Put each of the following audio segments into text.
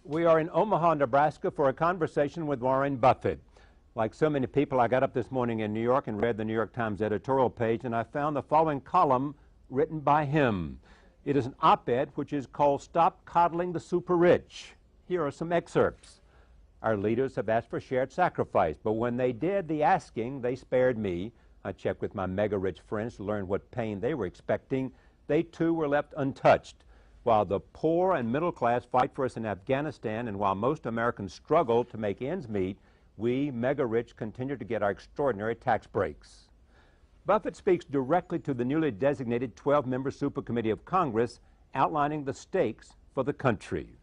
We are in Omaha, Nebraska for a conversation with Warren Buffett. Like so many people, I got up this morning in New York and read the New York Times editorial page, and I found the following column written by him. It is an op-ed which is called "Stop Coddling the Super Rich." Here are some excerpts. Our leaders have asked for shared sacrifice, but when they did the asking, they spared me. I checked with my mega-rich friends to learn what pain they were expecting. They too were left untouched. While the poor and middle class fight for us in Afghanistan, and while most Americans struggle to make ends meet, we mega-rich continue to get our extraordinary tax breaks. Buffett speaks directly to the newly designated 12-member Supercommittee of Congress, outlining the stakes for the country.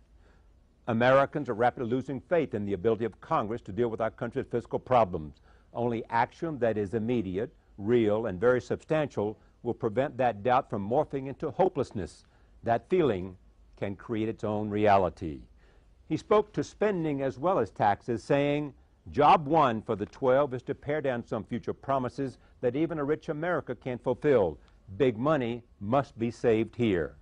Americans are rapidly losing faith in the ability of Congress to deal with our country's fiscal problems. Only action that is immediate, real, and very substantial will prevent that doubt from morphing into hopelessness. That feeling can create its own reality. He spoke to spending as well as taxes, saying, "Job one for the 12 is to pare down some future promises that even a rich America can't fulfill. Big money must be saved here."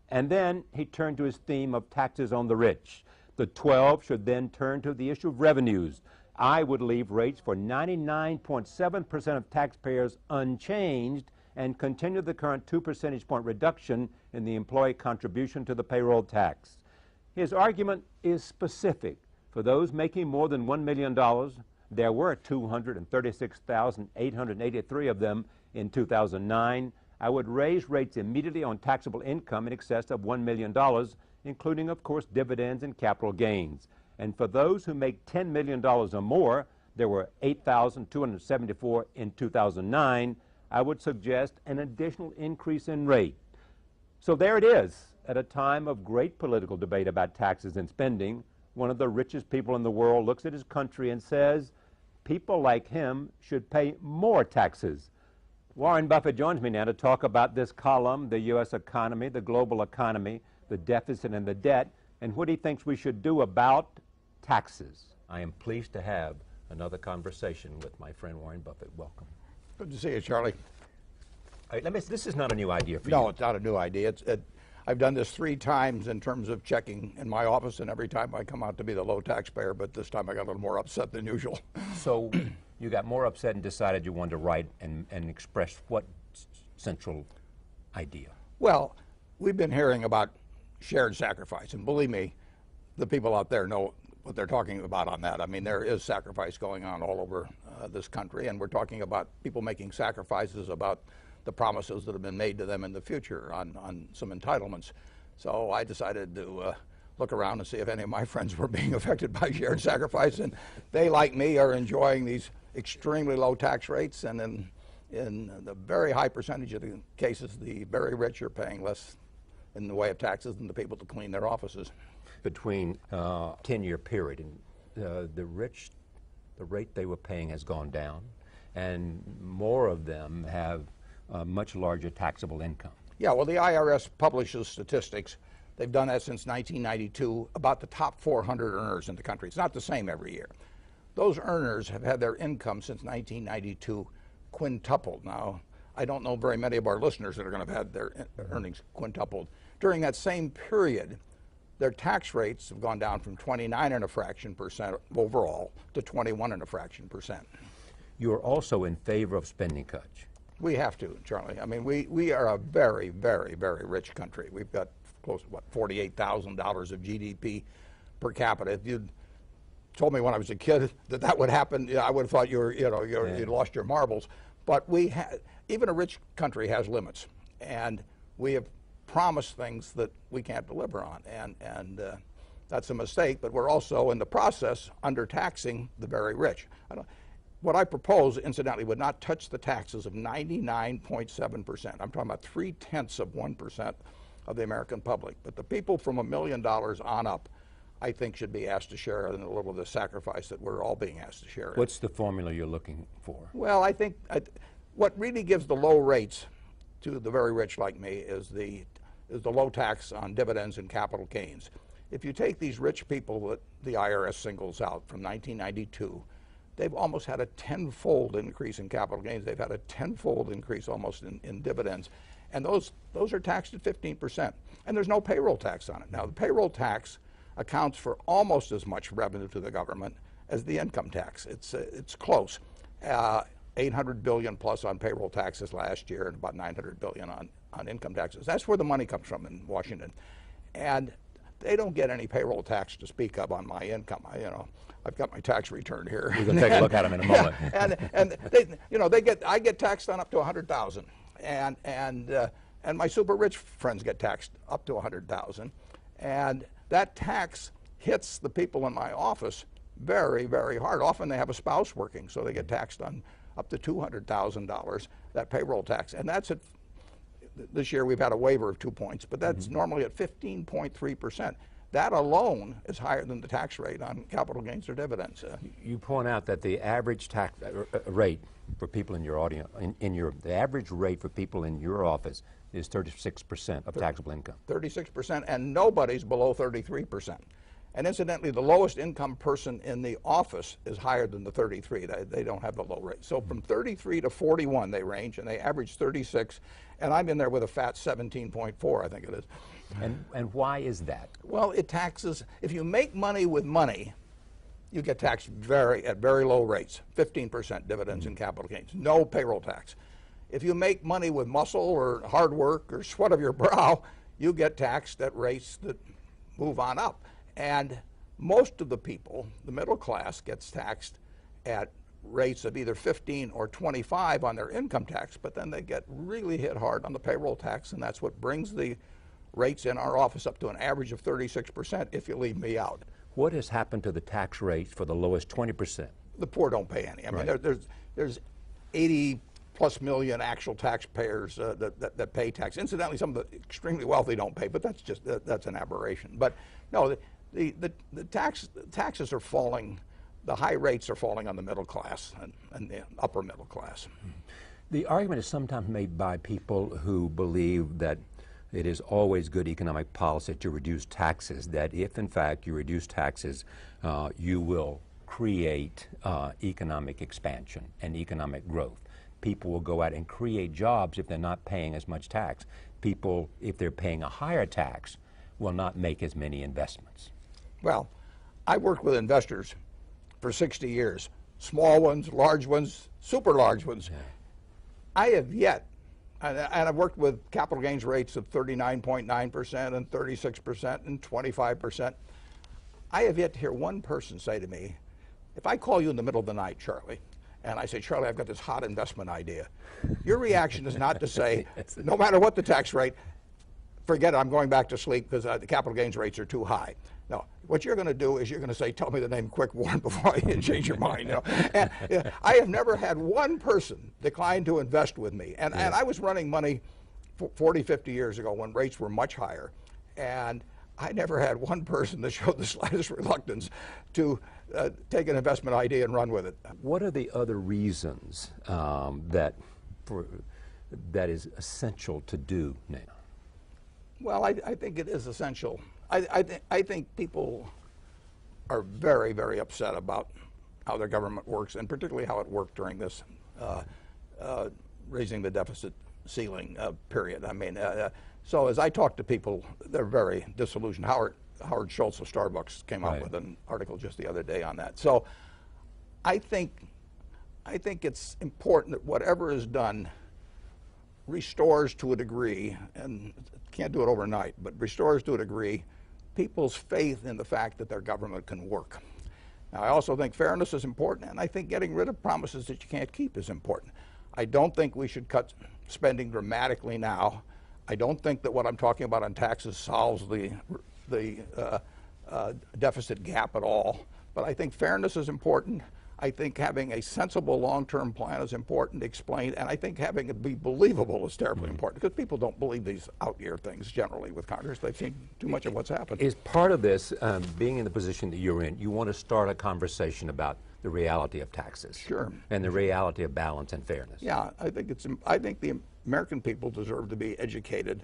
And then he turned to his theme of taxes on the rich. The 12 should then turn to the issue of revenues. I would leave rates for 99.7% of taxpayers unchanged and continue the current 2 percentage point reduction in the employee contribution to the payroll tax. His argument is specific. For those making more than $1 million, there were 236,883 of them in 2009. I would raise rates immediately on taxable income in excess of $1 million, including, of course, dividends and capital gains. And for those who make $10 million or more, there were 8,274 in 2009. I would suggest an additional increase in rate. So there it is. At a time of great political debate about taxes and spending, one of the richest people in the world looks at his country and says, people like him should pay more taxes. Warren Buffett joins me now to talk about this column, the U.S. economy, the global economy, the deficit and the debt, and what he thinks we should do about taxes. I am pleased to have another conversation with my friend Warren Buffett. Welcome. Good to see you, Charlie. All right, this is not a new idea for you. No, it's not a new idea. I've done this 3 times in terms of checking in my office, and every time I come out to be the low taxpayer, but this time I got a little more upset than usual. So you got more upset and decided you wanted to write and express what central idea? Well, we've been hearing about shared sacrifice, and believe me, the people out there know what they're talking about on that. I mean, there is sacrifice going on all over this country, and we're talking about people making sacrifices about the promises that have been made to them in the future on some entitlements. So I decided to look around and see if any of my friends were being affected by shared sacrifice, and they, like me, are enjoying these extremely low tax rates, and in the very high percentage of the cases, the very rich are paying less in the way of taxes than the people to clean their offices. Between a 10-year period, and the rich, the rate they were paying has gone down, and more of them have much larger taxable income. Yeah, well, the IRS publishes statistics. They've done that since 1992 about the top 400 earners in the country. It's not the same every year. Those earners have had their income since 1992 quintupled. Now, I don't know very many of our listeners that are going to have had their earnings quintupled. During that same period, their tax rates have gone down from 29.5% overall to 21.5%. You are also in favor of spending cuts. We have to, Charlie. I mean, we are a very, very, very rich country. We've got close to, what, $48,000 of GDP per capita. If you'd told me when I was a kid that that would happen, I would have thought you'd lost your marbles. But even a rich country has limits, and we have promised things that we can't deliver on, and that's a mistake. But we're also in the process undertaxing the very rich. What I propose, incidentally, would not touch the taxes of 99.7%. I'm talking about 0.3% of the American public. But the people from $1 million on up, I think, should be asked to share in a little of the sacrifice that we're all being asked to share. What's the formula you're looking for? Well, I think what really gives the low rates to the very rich like me is the low tax on dividends and capital gains. If you take these rich people that the IRS singles out from 1992, they've almost had a tenfold increase in capital gains. They've had a tenfold increase almost in dividends. And those are taxed at 15%. And there's no payroll tax on it. Now, the payroll tax, accounts for almost as much revenue to the government as the income tax. It's close. 800 billion plus on payroll taxes last year, and about 900 billion on income taxes. That's where the money comes from in Washington. And they don't get any payroll tax to speak of on my income. I've got my tax return here. We're going to take a look at them in a moment. and I get taxed on up to 100,000, and my super rich friends get taxed up to 100,000, and that tax hits the people in my office very, very hard. Often they have a spouse working, so they get taxed on up to $200,000, that payroll tax, and that's at. This year we've had a waiver of 2 points, but that's normally at 15.3%. That alone is higher than the tax rate on capital gains or dividends. You point out that the average tax rate for people in your audience, the average rate for people in your office is 36% of taxable income. 36%, and nobody's below 33%. And incidentally, the lowest income person in the office is higher than the 33. They don't have the low rate. So from 33 to 41 they range, and they average 36, and I'm in there with a fat 17.4, I think it is. And why is that? Well, it taxes, if you make money with money, you get taxed at very low rates, 15% dividends and capital gains, no payroll tax. If you make money with muscle or hard work or sweat of your brow, you get taxed at rates that move on up. And most of the people, the middle class, gets taxed at rates of either 15 or 25 on their income tax, but then they get really hit hard on the payroll tax, and that's what brings the rates in our office up to an average of 36% if you leave me out. What has happened to the tax rates for the lowest 20%? The poor don't pay any. I mean, there's 80 plus million actual taxpayers that pay tax. Incidentally, some of the extremely wealthy don't pay, but that's an aberration. But no, the taxes are falling. The high rates are falling on the middle class and the upper middle class. The argument is sometimes made by people who believe that it is always good economic policy to reduce taxes, that if in fact you reduce taxes, you will create economic expansion and economic growth. People will go out and create jobs if they're not paying as much tax. People, if they're paying a higher tax, will not make as many investments. Well, I worked with investors for 60 years, small ones, large ones, super large ones. Yeah. I have yet, and I've worked with capital gains rates of 39.9% and 36% and 25%. I have yet to hear one person say to me, if I call you in the middle of the night, Charlie, and I say, Charlie, I've got this hot investment idea, your reaction is not to say, no matter what the tax rate, forget it, I'm going back to sleep because the capital gains rates are too high. No, what you're going to do is you're going to say, tell me the name Quick Warren before I change your mind. You know? And I have never had one person decline to invest with me. And I was running money 40, 50 years ago when rates were much higher. And I never had one person that showed the slightest reluctance to take an investment idea and run with it. What are the other reasons that is essential to do now? Well, I think it is essential. I think people are very, very upset about how their government works, and particularly how it worked during this raising the deficit ceiling period. I mean, so as I talk to people, they're very disillusioned. Howard Schultz of Starbucks came out with an article just the other day on that. So I think it's important that whatever is done restores to a degree, and can't do it overnight, but restores to a degree people's faith in the fact that their government can work. Now, I also think fairness is important, and I think getting rid of promises that you can't keep is important. I don't think we should cut spending dramatically now. I don't think that what I'm talking about on taxes solves the deficit gap at all, but I think fairness is important. I think having a sensible long-term plan is important to explain, and I think having it be believable is terribly important, because people don't believe these out-year things generally with Congress. They've seen too much of what's happened. Is part of this, being in the position that you're in, you want to start a conversation about the reality of taxes. Sure. And the reality of balance and fairness. Yeah, I think the American people deserve to be educated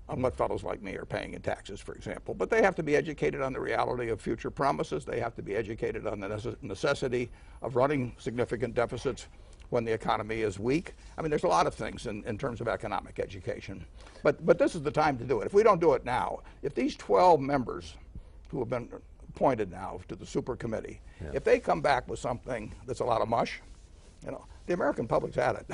on what fellows like me are paying in taxes, for example. But they have to be educated on the reality of future promises. They have to be educated on the necessity of running significant deficits when the economy is weak. I mean, there's a lot of things in terms of economic education. But this is the time to do it. If we don't do it now, if these 12 members who have been appointed now to the super committee, if they come back with something that's a lot of mush, you know, the American public's had it.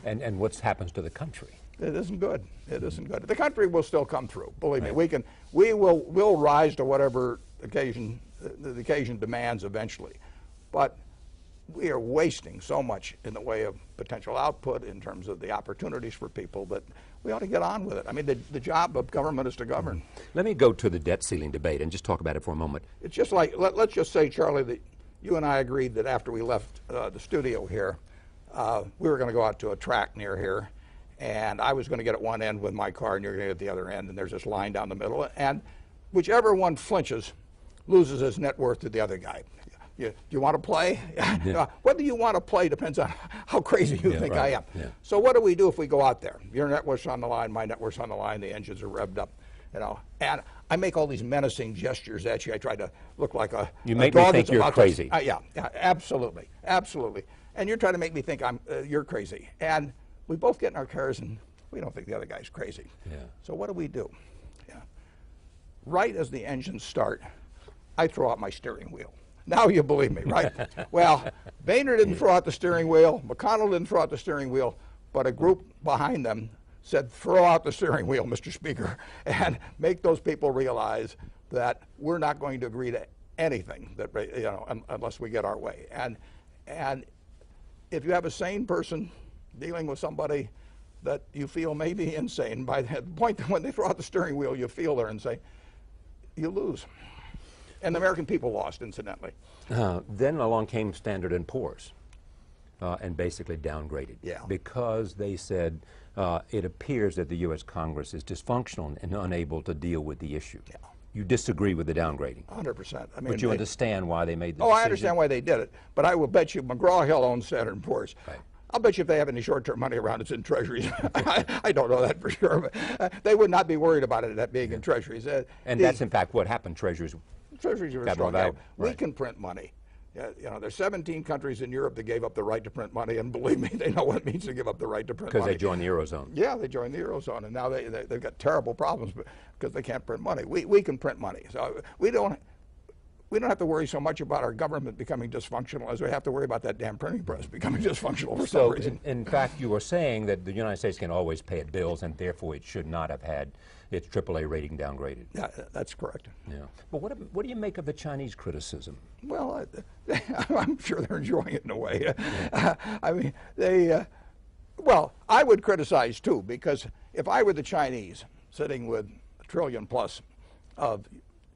And what happens to the country? It isn't good. It isn't good. The country will still come through. Believe me, we'll rise to whatever occasion the occasion demands eventually. But we are wasting so much in the way of potential output in terms of the opportunities for people that we ought to get on with it. I mean, the job of government is to govern. Let me go to the debt ceiling debate and just talk about it for a moment. It's just like, let's just say, Charlie, that you and I agreed that after we left the studio here, we were going to go out to a track near here, and I was going to get at one end with my car, and you're going to get at the other end, and there's this line down the middle, and whichever one flinches loses his net worth to the other guy. Do you want to play? Yeah. Whether you want to play depends on how crazy you think I am. Yeah. So what do we do if we go out there? Your net worth's on the line, my net worth's on the line, the engines are revved up, you know. And I make all these menacing gestures at you. I try to look like a You make me think you're crazy. Yeah, absolutely, absolutely. And you're trying to make me think you're crazy. And we both get in our cars and we don't think the other guy's crazy. Yeah. So what do? Yeah. Right as the engines start, I throw out my steering wheel. Now you believe me, right? Well, Boehner didn't throw out the steering wheel, McConnell didn't throw out the steering wheel, but a group behind them said, throw out the steering wheel, Mr. Speaker, and make those people realize that we're not going to agree to anything that, you know, unless we get our way. And if you have a sane person dealing with somebody that you feel may be insane, by the point that when they throw out the steering wheel, you feel they're insane, you lose. And the American people lost, incidentally. Then along came Standard & Poor's and basically downgraded. Yeah. Because they said it appears that the U.S. Congress is dysfunctional and unable to deal with the issue. Yeah. You disagree with the downgrading? 100%. I mean, but you understand why they made the decision? I understand why they did it. But I will bet you McGraw-Hill owns Standard & Poor's. Right. I'll bet you if they have any short-term money around, it's in treasuries. I don't know that for sure, but they would not be worried about it being in treasuries. And that's in fact what happened. Treasuries are strong. Right. We can print money. You know, there's 17 countries in Europe that gave up the right to print money, and believe me, they know what it means to give up the right to print money. Because they joined the Eurozone. Yeah, they joined the Eurozone, and now they've got terrible problems because they can't print money. We can print money, so we don't have to worry so much about our government becoming dysfunctional as we have to worry about that damn printing press becoming dysfunctional for some reason. In fact, you were saying that the United States can always pay its bills, and therefore it should not have had its AAA rating downgraded. Yeah, that's correct. Yeah. But what do you make of the Chinese criticism? Well, I'm sure they're enjoying it in a way. I mean, well, I would criticize too, because if I were the Chinese sitting with $1 trillion plus of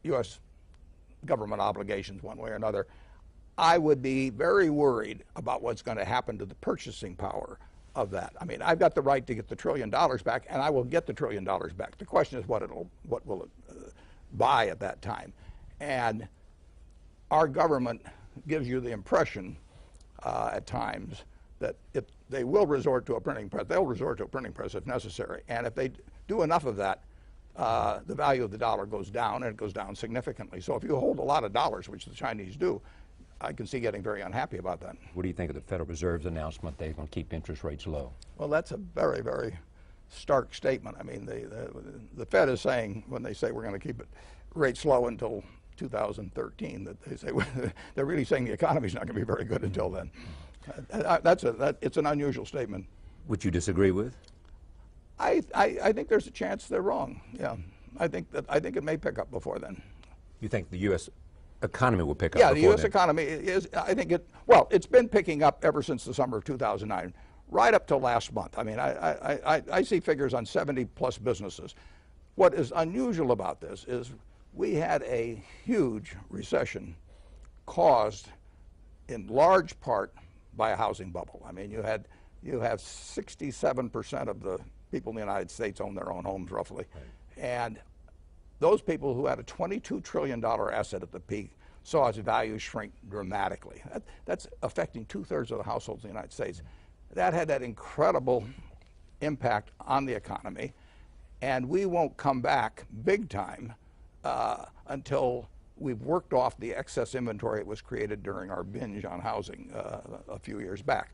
U.S. government obligations one way or another, I would be very worried about what's going to happen to the purchasing power of that. I mean, I've got the right to get the $1 trillion back, and I will get the $1 trillion back. The question is what will it buy at that time. And our government gives you the impression at times that they will resort to a printing press. They'll resort to a printing press if necessary. And if they do enough of that, the value of the dollar goes down, and it goes down significantly. So if you hold a lot of dollars, which the Chinese do, I can see getting very unhappy about that. What do you think of the Federal Reserve's announcement they're going to keep interest rates low? Well, that's a very, very stark statement. I mean, the Fed is saying, when they say we're going to keep rates low until 2013, that they say they're really saying the economy's not going to be very good until then. It's an unusual statement. Which you disagree with? I think there's a chance they're wrong. Yeah, I think it may pick up before then. You think the U.S. economy will pick up? Yeah, the U.S. economy is. I think it's been picking up ever since the summer of 2009, right up till last month. I mean, I see figures on 70 plus businesses. What is unusual about this is we had a huge recession caused in large part by a housing bubble. I mean, you have 67% of the people in the United States own their own homes, roughly. Right. And those people who had a $22 trillion asset at the peak saw its value shrink dramatically. That's affecting 2/3 of the households in the United States. That had that incredible impact on the economy, and we won't come back big time until we've worked off the excess inventory that was created during our binge on housing a few years back.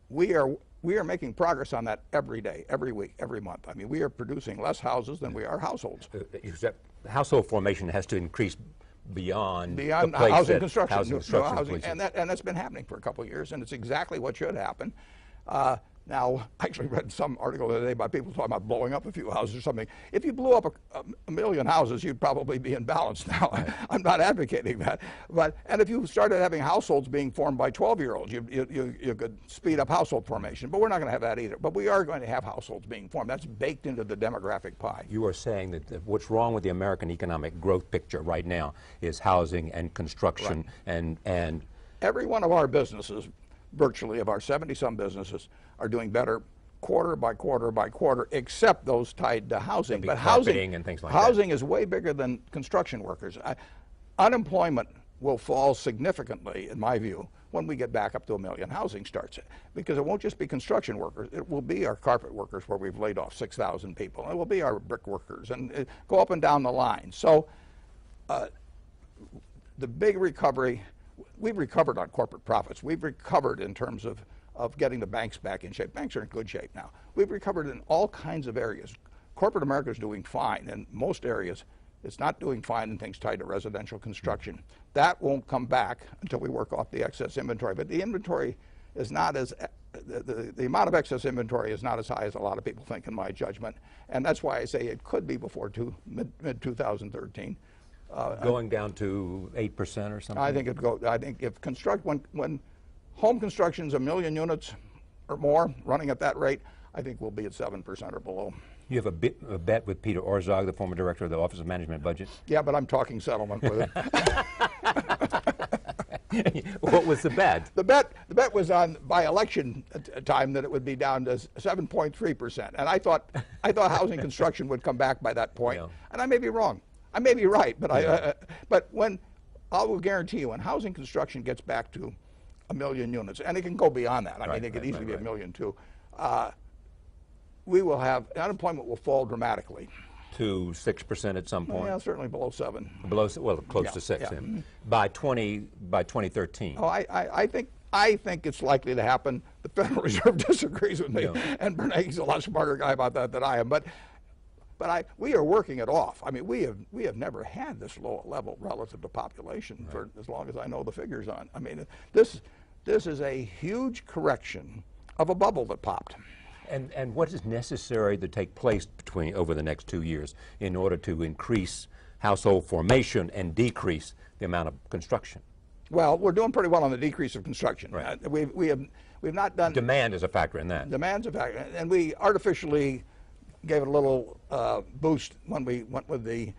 We are making progress on that every day, every week, every month. I mean, we are producing less houses than we are households. household formation has to increase beyond the housing place construction, housing construction housing, and that's been happening for a couple of years, and it's exactly what should happen. Now, I actually read some article the other day by people talking about blowing up a few houses or something. If you blew up a million houses, you'd probably be in balance now. I'm not advocating that. And if you started having households being formed by 12-year-olds, you could speed up household formation. But we're not going to have that either. But we are going to have households being formed. That's baked into the demographic pie. You are saying that what's wrong with the American economic growth picture right now is housing and construction, right. and every one of our businesses, virtually of our 70-some businesses, are doing better quarter by quarter by quarter, except those tied to housing. But housing and things like housing is way bigger than construction workers. Unemployment will fall significantly, in my view, when we get back up to 1 million housing starts. Because it won't just be construction workers. It will be our carpet workers, where we've laid off 6,000 people. It will be our brick workers, and go up and down the line. So the big recovery, we've recovered on corporate profits. We've recovered in terms of getting the banks back in shape. Banks are in good shape now. We've recovered in all kinds of areas. Corporate America is doing fine in most areas. It's not doing fine in things tied to residential construction. That won't come back until we work off the excess inventory. But the inventory is not as, the amount of excess inventory is not as high as a lot of people think, in my judgment. And that's why I say it could be before mid-2013. Going down to 8% or something? I think if when home construction's 1 million units or more running at that rate, I think we'll be at 7% or below. You have a bet with Peter Orzog, the former director of the Office of Management Budget? Yeah, but I'm talking settlement with him. What was the bet? The bet was on, by election time, that it would be down to 7.3%. And I thought housing construction would come back by that point. Yeah. And I may be wrong. I may be right, but but I will guarantee you, when housing construction gets back to 1 million units, and it can go beyond that. I mean, it could easily be 1 million too. We will have, unemployment will fall dramatically. To 6% at some point? Yeah, certainly below 7. Below, well, close to 6. Yeah. By 2013. Oh, I think it's likely to happen. The Federal Reserve disagrees with me, and Bernanke's a lot smarter guy about that than I am. But we are working it off. I mean, we have never had this low a level relative to population for as long as I know the figures on. I mean, this is a huge correction of a bubble that popped. And what is necessary to take place over the next 2 years in order to increase household formation and decrease the amount of construction? Well, we're doing pretty well on the decrease of construction. Right. We've not done. Demand is a factor in that. Demand's a factor, and we artificially gave it a little boost when we went with the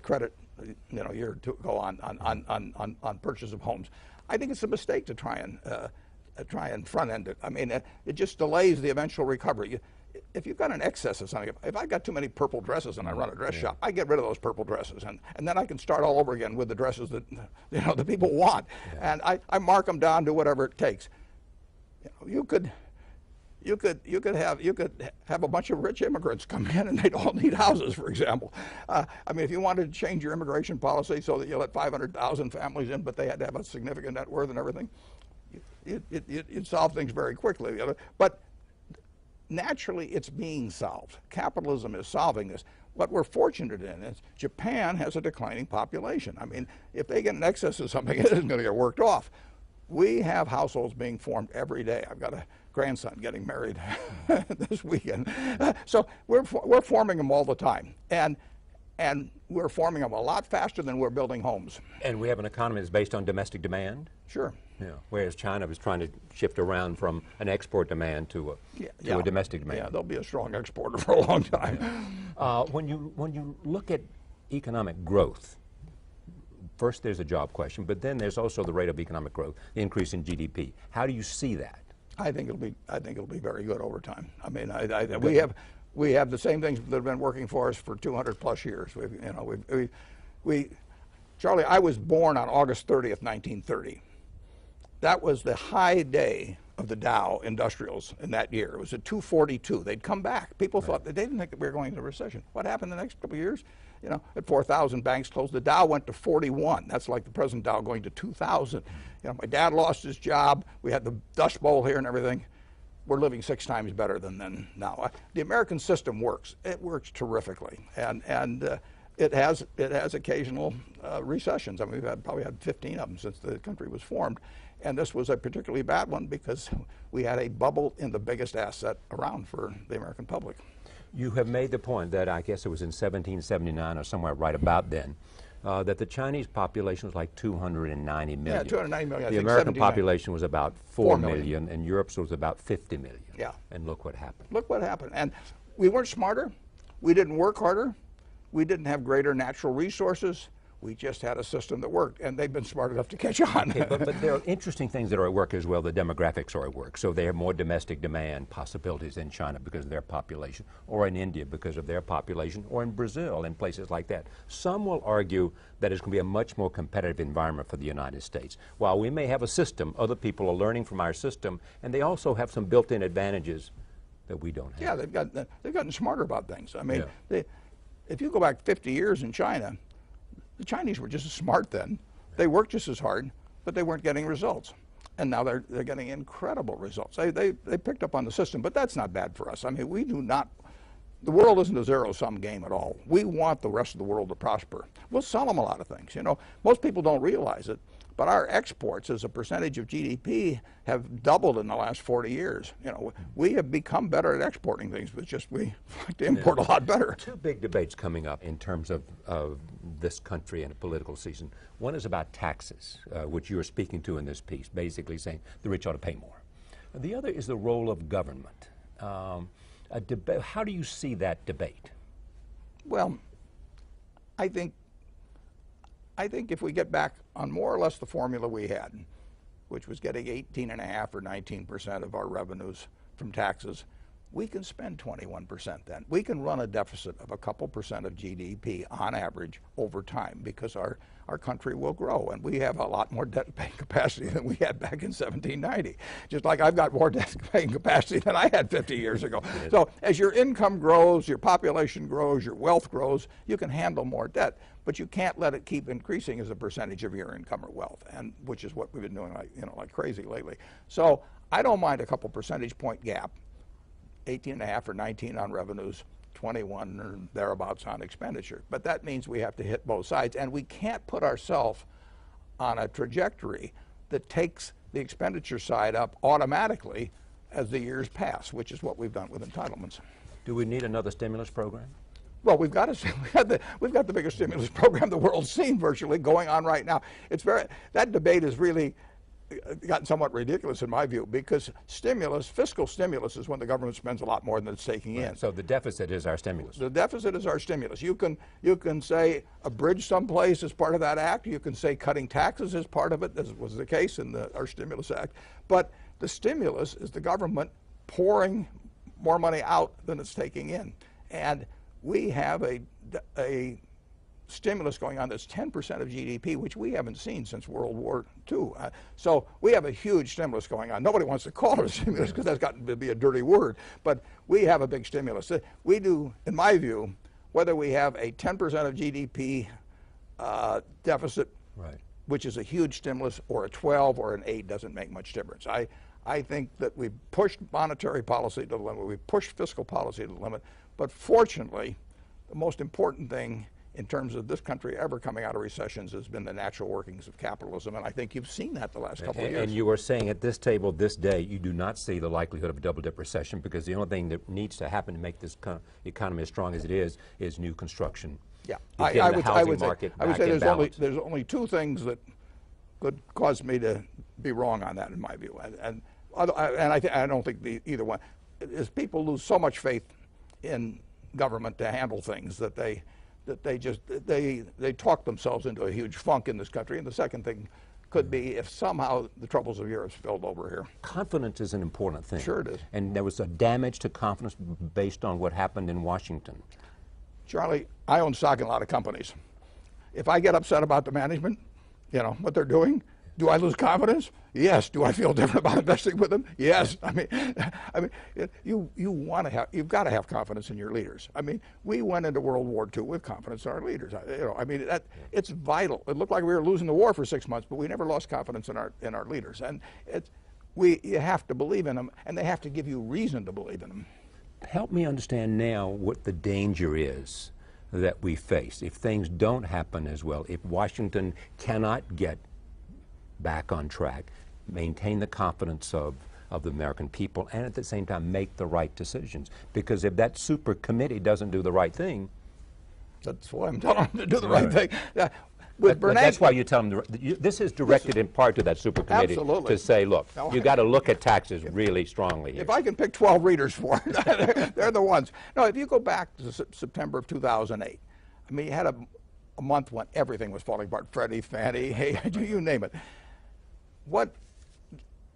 credit, a year or two ago on purchase of homes. I think it's a mistake to try and front end it. I mean, it just delays the eventual recovery. If you've got an excess of something, if I've got too many purple dresses and I run a dress shop, I get rid of those purple dresses, and then I can start all over again with the dresses that the people want, and I mark them down to whatever it takes. You could have a bunch of rich immigrants come in, and they'd all need houses, for example. I mean, if you wanted to change your immigration policy so that you let 500,000 families in, but they had to have a significant net worth and everything, you'd solve things very quickly. But naturally, it's being solved. Capitalism is solving this. What we're fortunate in is Japan has a declining population. I mean, if they get an excess of something, it isn't going to get worked off. We have households being formed every day. I've got a grandson getting married this weekend. So we're forming them all the time. And we're forming them a lot faster than we're building homes. And we have an economy that's based on domestic demand? Sure. Yeah. Whereas China was trying to shift around from an export demand to a domestic demand. Yeah, they'll be a strong exporter for a long time. When you look at economic growth, first there's a job question, but then there's also the rate of economic growth, the increase in GDP. How do you see that? I think it'll be very good over time. I mean, we have the same things that have been working for us for 200 plus years. Charlie, I was born on August 30th, 1930. That was the high day of the Dow Industrials in that year. It was at 242. They'd come back. People thought, they didn't think that we were going into a recession. What happened the next couple of years? At 4,000, banks closed. The Dow went to 41. That's like the present Dow going to 2,000. My dad lost his job. We had the Dust Bowl here and everything. We're living 6 times better than then now. The American system works. It works terrifically. And it has occasional recessions. I mean, we've probably had 15 of them since the country was formed. And this was a particularly bad one because we had a bubble in the biggest asset around for the American public. You have made the point that I guess it was in 1779 or somewhere right about then, that the Chinese population was like 290 million. Yeah, 290 million. The American population was about 4 million, and Europe's was about 50 million. Yeah. And look what happened. Look what happened. And we weren't smarter. We didn't work harder. We didn't have greater natural resources. We just had a system that worked, and they've been smart enough to catch on. Okay, but there are interesting things that are at work as well. The demographics are at work. So they have more domestic demand possibilities in China because of their population, or in India because of their population, or in Brazil and places like that. Some will argue that it's going to be a much more competitive environment for the United States. While we may have a system, other people are learning from our system, and they also have some built-in advantages that we don't have. Yeah, they've gotten smarter about things. I mean, if you go back 50 years in China, the Chinese were just as smart then. They worked just as hard, but they weren't getting results. And now they're getting incredible results. They picked up on the system, but that's not bad for us. I mean, we do not, the world isn't a zero-sum game at all. We want the rest of the world to prosper. We'll sell them a lot of things. You know, most people don't realize it, but our exports as a percentage of GDP have doubled in the last 40 years. You know, we have become better at exporting things, but just we like to import a lot better. Two big debates coming up in terms of this country and the political season. One is about taxes, which you are speaking to in this piece, basically saying the rich ought to pay more. The other is the role of government. How do you see that debate? Well, I think if we get back on more or less the formula we had, which was getting 18.5 or 19% of our revenues from taxes, we can spend 21% then. We can run a deficit of a couple percent of GDP on average over time because our country will grow, and we have a lot more debt-paying capacity than we had back in 1790. Just like I've got more debt-paying capacity than I had 50 years ago. So as your income grows, your population grows, your wealth grows, you can handle more debt, but you can't let it keep increasing as a percentage of your income or wealth, and which is what we've been doing like crazy lately. So I don't mind a couple percentage point gap, 18.5 or 19 on revenues, 21 or thereabouts on expenditure. But that means we have to hit both sides, and we can't put ourselves on a trajectory that takes the expenditure side up automatically as the years pass, which is what we've done with entitlements. Do we need another stimulus program? Well, we've got the biggest stimulus program the world's seen virtually going on right now. That debate has really gotten somewhat ridiculous in my view, because fiscal stimulus is when the government spends a lot more than it's taking in. So the deficit is our stimulus. The deficit is our stimulus. You can say a bridge someplace is part of that act. You can say cutting taxes is part of it, as was the case in our Stimulus Act. But the stimulus is the government pouring more money out than it's taking in. And we have a stimulus going on that's 10% of GDP, which we haven't seen since World War II. So we have a huge stimulus going on. Nobody wants to call it a stimulus because that's gotten to be a dirty word, but we have a big stimulus. We do, in my view, whether we have a 10% of GDP deficit, right, which is a huge stimulus, or a 12 or an 8 doesn't make much difference. I think that we've pushed monetary policy to the limit, we've pushed fiscal policy to the limit, but fortunately, the most important thing in terms of this country ever coming out of recessions has been the natural workings of capitalism, and I think you've seen that the last couple of years. And you are saying at this table this day you do not see the likelihood of a double-dip recession, because the only thing that needs to happen to make this economy as strong as it is new construction. Yeah, I would say there's only two things that could cause me to be wrong on that, in my view, and I don't think either one is people lose so much faith in government to handle things that they talk themselves into a huge funk in this country. And the second thing could be if somehow the troubles of Europe spilled over here. Confidence is an important thing. Sure it is. And there was a damage to confidence based on what happened in Washington. Charlie, I own stock in a lot of companies. If I get upset about the management, what they're doing, do I lose confidence? Yes. Do I feel different about investing with them? Yes. I mean, you've got to have confidence in your leaders. I mean, we went into World War II with confidence in our leaders. It's vital. It looked like we were losing the war for 6 months, but we never lost confidence in our leaders. And you have to believe in them, and they have to give you reason to believe in them. Help me understand now what the danger is that we face, if things don't happen as well, if Washington cannot get back on track, maintain the confidence of the American people, and at the same time make the right decisions. Because if that super committee doesn't do the right thing, that's why I'm telling them to do the right thing. With but that's why you tell them, this is directed in part to that super committee to say, look, you got to look at taxes really strongly here. If I can pick 12 readers for it, they're the ones. No, if you go back to September of 2008, I mean, you had a month when everything was falling apart, Freddie, Fannie, hey, you name it. What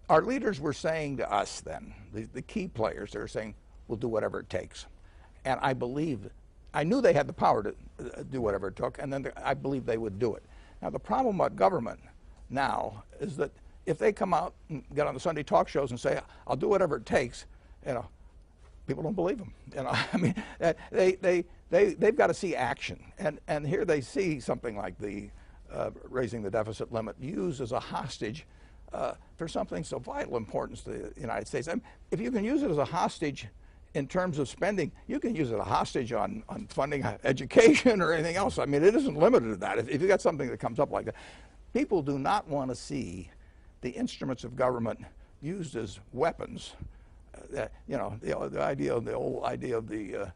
our leaders were saying to us then, the key players, they were saying, we'll do whatever it takes. And I knew they had the power to do whatever it took, and then I believed they would do it. Now, the problem about government now is that if they come out and get on the Sunday talk shows and say, I'll do whatever it takes, people don't believe them. I mean, they've got to see action. And here they see something like the raising the deficit limit used as a hostage for something so vital importance to the United States. I mean, if you can use it as a hostage in terms of spending, you can use it as a hostage on funding education or anything else. I mean, it isn't limited to that. If you got something that comes up like that, people do not want to see the instruments of government used as weapons. The old idea of the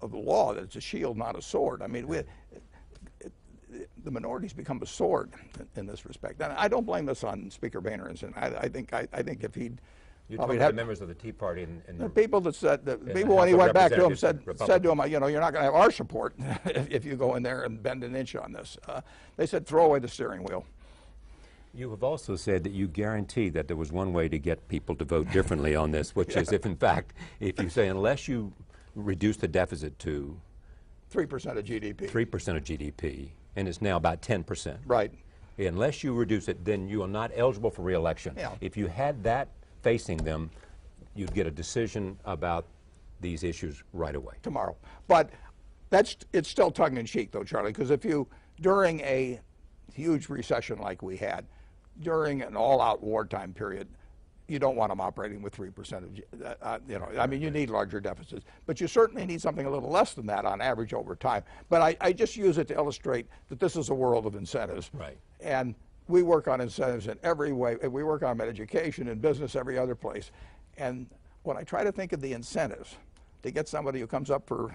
law, that it's a shield, not a sword. I mean, the minorities become a sword in this respect. And I don't blame this on Speaker Boehner. I think if he'd you talking to the members of the Tea Party and the people that said, the people when he went back to him said to him, you're not going to have our support if you go in there and bend an inch on this. They said, throw away the steering wheel. You have also said that you guarantee that there was one way to get people to vote differently on this, which is if, in fact, if you say unless you reduce the deficit to 3% of GDP. 3% of GDP, and it's now about 10%. Right. Unless you reduce it, then you are not eligible for re-election. Yeah. If you had that facing them, you'd get a decision about these issues right away. Tomorrow. But it's still tongue-in-cheek, though, Charlie, because if you, during a huge recession like we had, during an all-out wartime period, you don't want them operating with 3% of, I mean, you need larger deficits. But you certainly need something a little less than that on average over time. But I just use it to illustrate that this is a world of incentives. Right. And we work on incentives in every way. We work on them in education, in business, every other place. And when I try to think of the incentives to get somebody who comes up for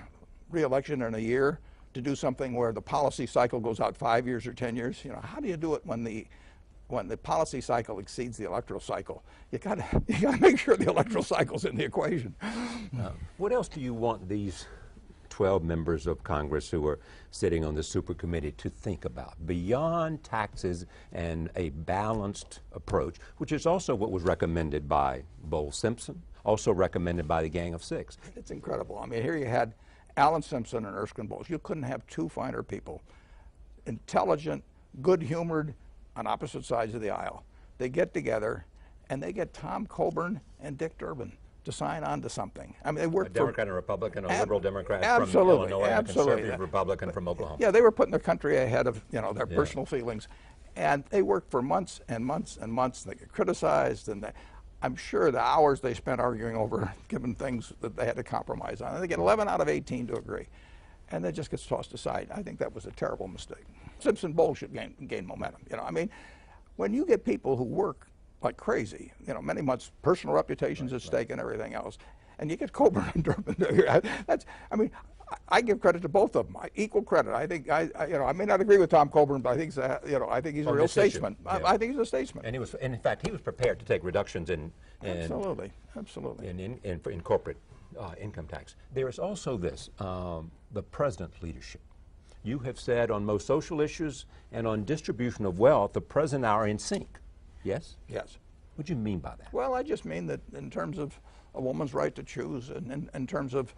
re-election in a year to do something where the policy cycle goes out 5 years or 10 years, how do you do it when the policy cycle exceeds the electoral cycle? You gotta make sure the electoral cycle's in the equation. What else do you want these 12 members of Congress who are sitting on the super committee to think about beyond taxes and a balanced approach, which is also what was recommended by Bowles Simpson, also recommended by the Gang of Six? It's incredible. I mean, here you had Alan Simpson and Erskine Bowles. You couldn't have two finer people. Intelligent, good-humored, on opposite sides of the aisle. They get together and they get Tom Coburn and Dick Durbin to sign on to something. I mean, they worked for a Democrat and a Republican, a liberal Democrat from Illinois, and a conservative Republican from Oklahoma. Yeah, they were putting the country ahead of their personal feelings, and they worked for months and months and months. They get criticized, and I'm sure the hours they spent arguing over given things that they had to compromise on. And they get 11 out of 18 to agree, and that just gets tossed aside. I think that was a terrible mistake. Simpson Bowles should gain momentum. I mean, when you get people who work like crazy, many months, personal reputations at stake and everything else, and you get Coburn and Durbin. I mean, I give credit to both of them. Equal credit. I think I may not agree with Tom Coburn, but I think I think he's a real statesman. Yeah. I think he's a statesman. And in fact, he was prepared to take reductions in absolutely in corporate income tax. There is also this the president's leadership. You have said on most social issues and on distribution of wealth, the president and I are in sync. Yes? Yes. What do you mean by that? Well, I just mean that in terms of a woman's right to choose, and in terms of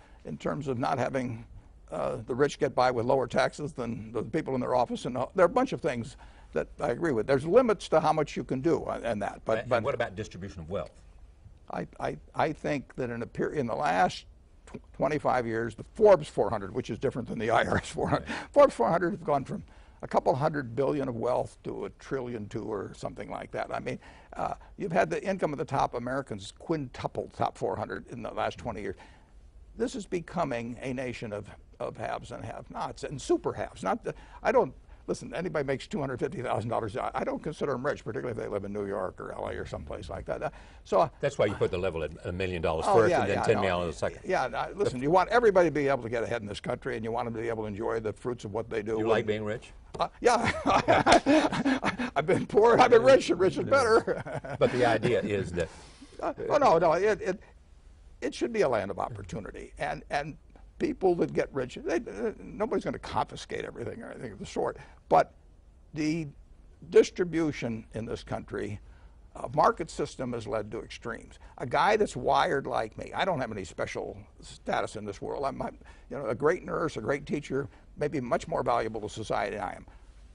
not having the rich get by with lower taxes than the people in their office, and there are a bunch of things that I agree with. There's limits to how much you can do and that. But what about distribution of wealth? I think that in the last 25 years, the Forbes 400, which is different than the IRS 400, Forbes 400 have gone from a couple $100 billion of wealth to $1 trillion or something like that. I mean, you've had the income of the top Americans quintuple top 400 in the last 20 years. This is becoming a nation of of haves and have-nots and super haves. I don't listen. Anybody makes $250,000. I don't consider them rich, particularly if they live in New York or LA or someplace like that. So that's why you put the level at $1 million first, and then $10 million the second. Yeah, listen. You want everybody to be able to get ahead in this country, and you want them to be able to enjoy the fruits of what they do. You like being rich? Yeah, I've been poor and I've been rich, and rich is better. But the idea is that. No. It should be a land of opportunity, and people that get rich, nobody's going to confiscate everything or anything of the sort. But the distribution in this country, market system has led to extremes. A guy that's wired like me, I don't have any special status in this world. I'm a great nurse, a great teacher, maybe much more valuable to society than I am.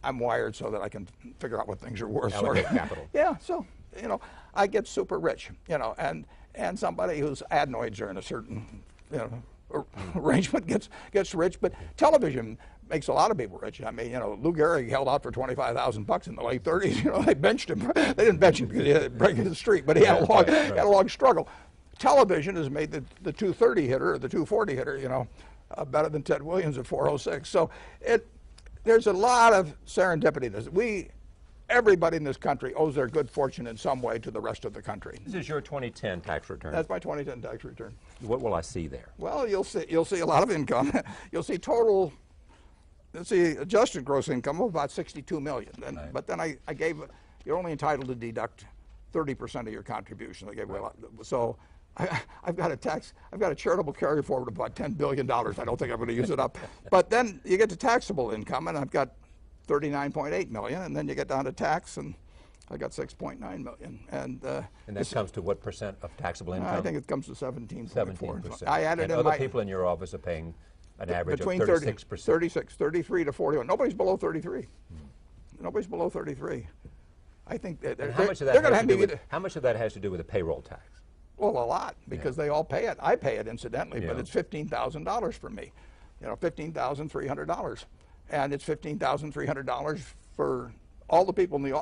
I'm wired so that I can figure out what things are worth. Allocate capital. Yeah, so I get super rich, and somebody whose adenoids are in a certain arrangement gets rich. But television makes a lot of people rich. I mean, Lou Gehrig held out for $25,000 in the late 30s. They benched him. They didn't bench him because he had to break his streak, but he had a long struggle. Television has made the 230 hitter or the 240 hitter, better than Ted Williams at 406. So there's a lot of serendipity in this. Everybody in this country owes their good fortune in some way to the rest of the country. This is your 2010 tax return. That's my 2010 tax return. What will I see there? Well, you'll see a lot of income. You'll see adjusted gross income of about $62 million. Right. But then I gave, you're only entitled to deduct 30% of your contribution. I gave away a lot. So I've got a charitable carry forward of about $10 billion. I don't think I'm going to use it up. But then you get to taxable income, and I've got 39.8 million, and then you get down to tax, and I got 6.9 million. And that comes to what percent of taxable income? I think it comes to 17.4. 17%. I added and in other people in your office are paying an average between of 36%. 33 to 41. Nobody's below 33. Nobody's below 33. I think how much of that has to do with the payroll tax? Well, a lot, because they all pay it. I pay it incidentally, but it's $15,000 for me. $15,300. And it's $15,300 for all the people in the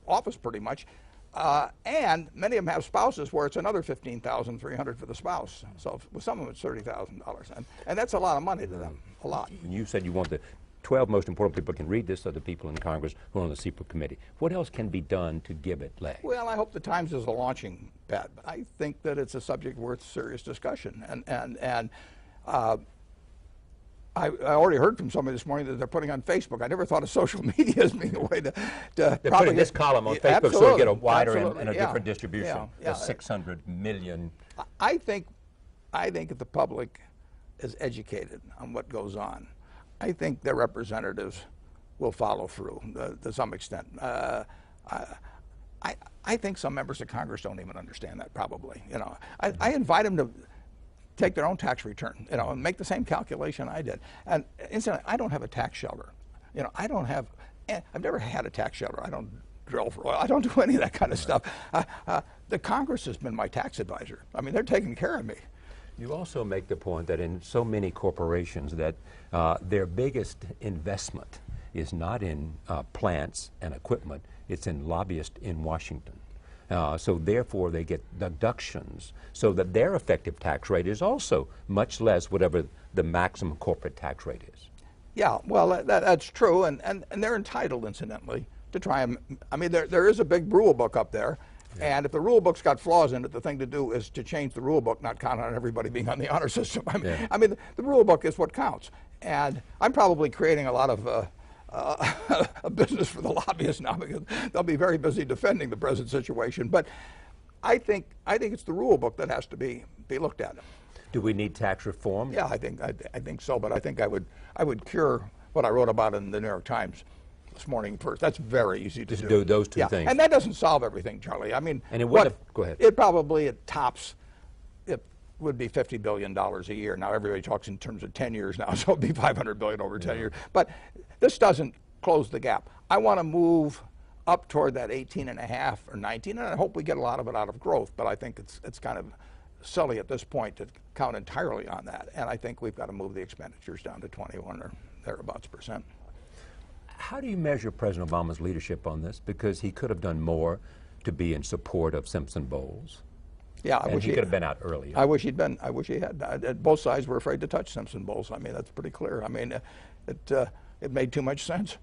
office, pretty much. And many of them have spouses where it's another $15,300 for the spouse. So with some of them, it's $30,000, and that's a lot of money to them. A lot. And you said you want the 12 most important people can read this, are the people in Congress who are on the CEPA committee. What else can be done to give it leg? Well, I hope the Times is a launching pad. I think that it's a subject worth serious discussion, and I already heard from somebody this morning that they're putting on Facebook. I never thought of social media as being a way to they're putting this column on Facebook so it'll get a wider and a different distribution. Yeah. 600 million. I think if the public is educated on what goes on, I think their representatives will follow through to some extent. I think some members of Congress don't even understand that, probably. I invite them to take their own tax return, and make the same calculation I did. And incidentally, I don't have a tax shelter. I've never had a tax shelter. I don't drill for oil. I don't do any of that kind of stuff. The Congress has been my tax advisor. I mean, they're taking care of me. You also make the point that in so many corporations that their biggest investment is not in plants and equipment, it's in lobbyists in Washington. So therefore they get deductions so that their effective tax rate is also much less whatever the maximum corporate tax rate is. Yeah, well, that's true, and they're entitled, incidentally, to try and, I mean, there is a big rule book up there, and if the rule book's got flaws in it, the thing to do is to change the rule book, not count on everybody being on the honor system. I mean, the rule book is what counts, and I'm probably creating a lot of a business for the lobbyists now, because they'll be very busy defending the present situation. But I think it's the rule book that has to be looked at. Do we need tax reform? Yeah, I think so. But I think I would cure what I wrote about in the New York Times this morning first. That's very easy to do. Those two things. And that doesn't solve everything, Charlie. I mean, and it would go ahead. It probably would be $50 billion a year. Now everybody talks in terms of 10 years now, so it'd be $500 billion over 10 years. But this doesn't close the gap. I want to move up toward that 18.5 or 19, and I hope we get a lot of it out of growth. But I think it's kind of silly at this point to count entirely on that. And I think we've got to move the expenditures down to 21 or thereabouts %. How do you measure President Obama's leadership on this? Because he could have done more to be in support of Simpson Bowles. Yeah, I and wish he could have been out earlier. I wish he'd been. I wish he had. Both sides were afraid to touch Simpson Bowles. I mean, that's pretty clear. I mean, it made too much sense.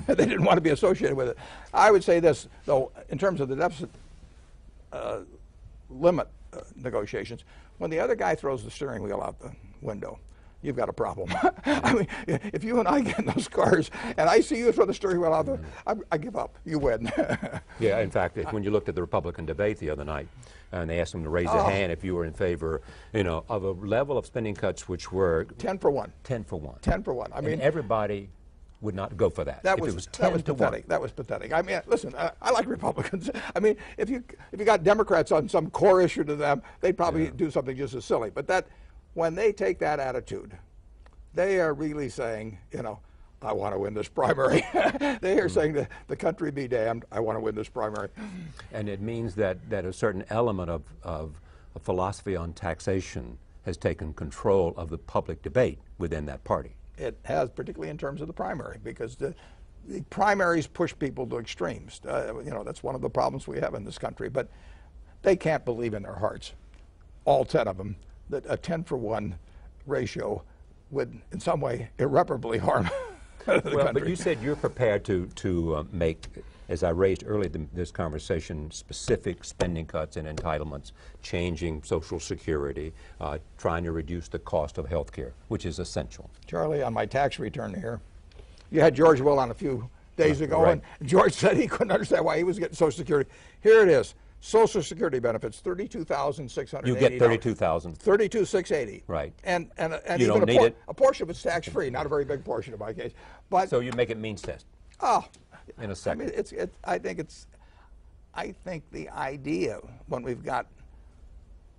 They didn't want to be associated with it. I would say this, though, in terms of the deficit limit negotiations, when the other guy throws the steering wheel out the window, you've got a problem. I mean, if you and I get in those cars and I see you throw the steering wheel out, I give up. You win. Yeah, in fact, when you looked at the Republican debate the other night, and they asked them to raise a hand if you were in favor, of a level of spending cuts which were 10 for 1. 10 for 1. 10 for 1. I mean, everybody would not go for that. That was pathetic. That was pathetic. I mean, listen, I like Republicans. I mean, if you got Democrats on some core issue to them, they'd probably do something just as silly. But when they take that attitude, they are really saying, I want to win this primary. They are saying the country be damned, I want to win this primary. And it means that a certain element of a philosophy on taxation has taken control of the public debate within that party. It has, particularly in terms of the primary, because the primaries push people to extremes. That's one of the problems we have in this country. But they can't believe in their hearts, all 10 of them, that a 10 for 1 ratio would in some way irreparably harm the country. But you said you're prepared to make, as I raised earlier in this conversation, specific spending cuts and entitlements, changing Social Security, trying to reduce the cost of health care, which is essential. Charlie, on my tax return here, you had George Will on a few days ago, right. And George said he couldn't understand why he was getting Social Security. Here it is. Social Security benefits, $32,680. You get $32,000. $32,680. Right. And you even don't need it. A portion of it's tax-free, not a very big portion in my case. But so you make it means test. Oh, in a second. I mean, I think the idea when we've got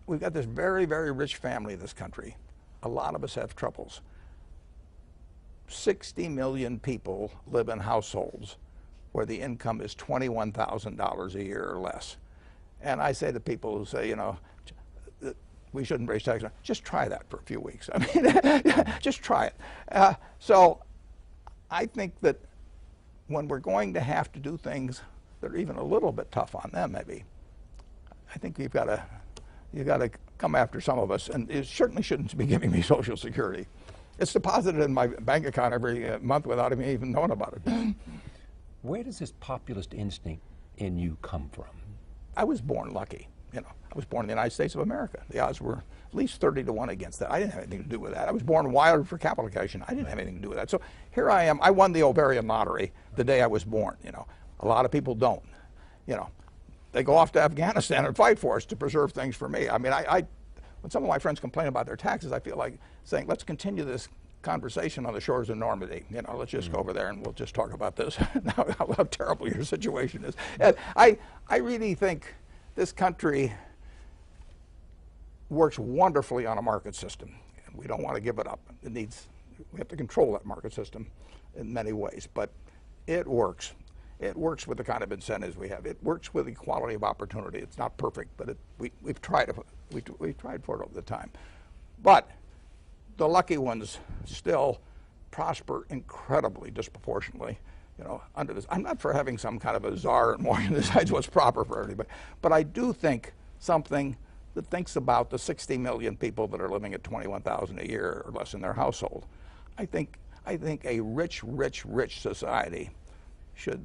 this very, very rich family in this country, a lot of us have troubles. 60 million people live in households where the income is $21,000 a year or less. And I say to people who say, we shouldn't raise taxes, just try that for a few weeks. I mean, just try it. So I think that when we're going to have to do things that are even a little bit tough on them, maybe, I think you've got to come after some of us, and it certainly shouldn't be giving me Social Security. It's deposited in my bank account every month without me even knowing about it. Where does this populist instinct in you come from? I was born lucky. I was born in the United States of America. The odds were at least 30 to 1 against that. I didn't have anything to do with that. I was born wired for capitalization. I didn't have anything to do with that. So here I am. I won the ovarian lottery the day I was born. A lot of people don't. They go off to Afghanistan and fight for us to preserve things for me. I mean, when some of my friends complain about their taxes, I feel like saying, let's continue this conversation on the shores of Normandy. Let's just go over there and we'll just talk about this, how terrible your situation is. And I really think this country works wonderfully on a market system. And we don't want to give it up. We have to control that market system in many ways, but it works. It works with the kind of incentives we have. It works with equality of opportunity. It's not perfect, but we've tried it. We've tried for it over the time. But the lucky ones still prosper incredibly disproportionately, under this. I'm not for having some kind of a czar and Washington decides what's proper for everybody, but I do think something that thinks about the 60 million people that are living at $21,000 a year or less in their household. I think a rich society should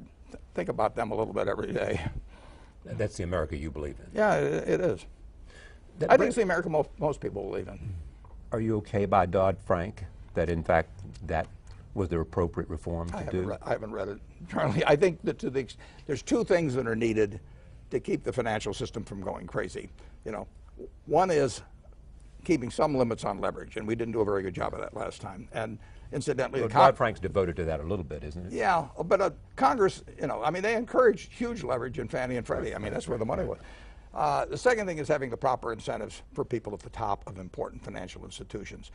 think about them a little bit every day. That's the America you believe in. Yeah, it is. I think it's the America most people believe in. Are you okay by Dodd-Frank, that in fact that was the appropriate reform to do? I haven't read it, Charlie. I think that there's two things that are needed to keep the financial system from going crazy. One is keeping some limits on leverage, and we didn't do a very good job of that last time. And incidentally, Dodd-Frank's devoted to that a little bit, isn't it? Yeah, but Congress, they encouraged huge leverage in Fannie and Freddie. I mean, that's where the money was. The second thing is having the proper incentives for people at the top of important financial institutions.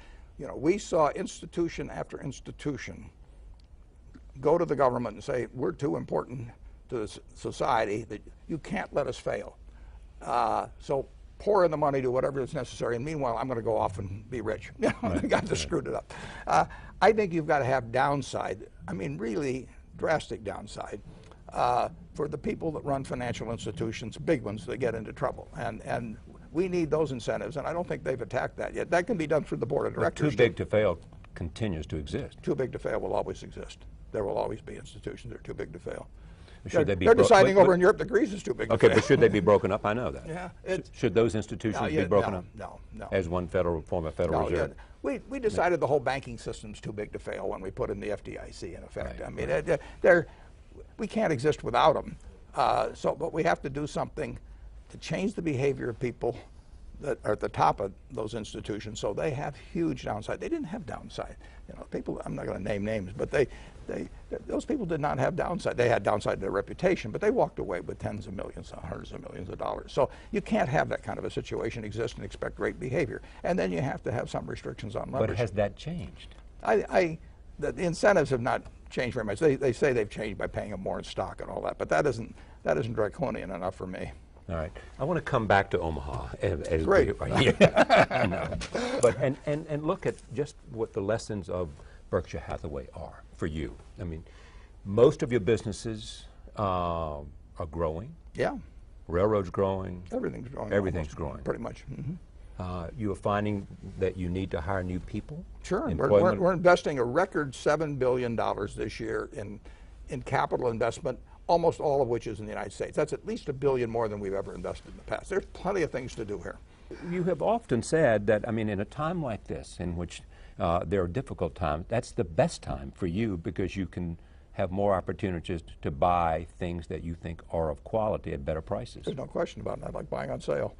We saw institution after institution go to the government and say, we're too important to the society that you can't let us fail. So pour in the money, do whatever is necessary, and meanwhile, I'm going to go off and be rich. The guys have screwed it up. I think you've got to have downside, really drastic downside. for the people that run financial institutions, big ones, that get into trouble. And we need those incentives, and I don't think they've attacked that yet. That can be done through the board of directors. Too big to fail continues to exist. Too big to fail will always exist. There will always be institutions that are too big to fail. Should They're deciding over in Europe that Greece is too big to fail. Okay, but should they be broken up? I know that. Yeah. Should those institutions be broken up? No. As one form of Federal Reserve? We decided the whole banking system's too big to fail when we put in the FDIC in effect. Right, I mean, we can't exist without them. But we have to do something to change the behavior of people that are at the top of those institutions, so they have huge downside. They didn't have downside. You know, people, I'm not going to name names, but those people did not have downside. They had downside to their reputation, but they walked away with tens of millions, hundreds of millions of dollars. So you can't have that kind of a situation exist and expect great behavior. And then you have to have some restrictions on leverage. But has that changed? The incentives have not changed very much. They say they've changed by paying them more in stock and all that, but that isn't draconian enough for me. All right. I want to come back to Omaha. Great. Right here. No. But and look at just what the lessons of Berkshire Hathaway are for you. I mean, most of your businesses are growing. Yeah. Railroad's growing. Everything's growing. Everything's almost, growing. Pretty much. Mm-hmm. You are finding that you need to hire new people? Sure. We're investing a record $7 billion this year in capital investment, almost all of which is in the United States. That's at least $1 billion more than we've ever invested in the past. There's plenty of things to do here. You have often said that, I mean, in a time like this, in which there are difficult times, that's the best time for you because you can have more opportunities to buy things that you think are of quality at better prices. There's no question about it. I like buying on sale.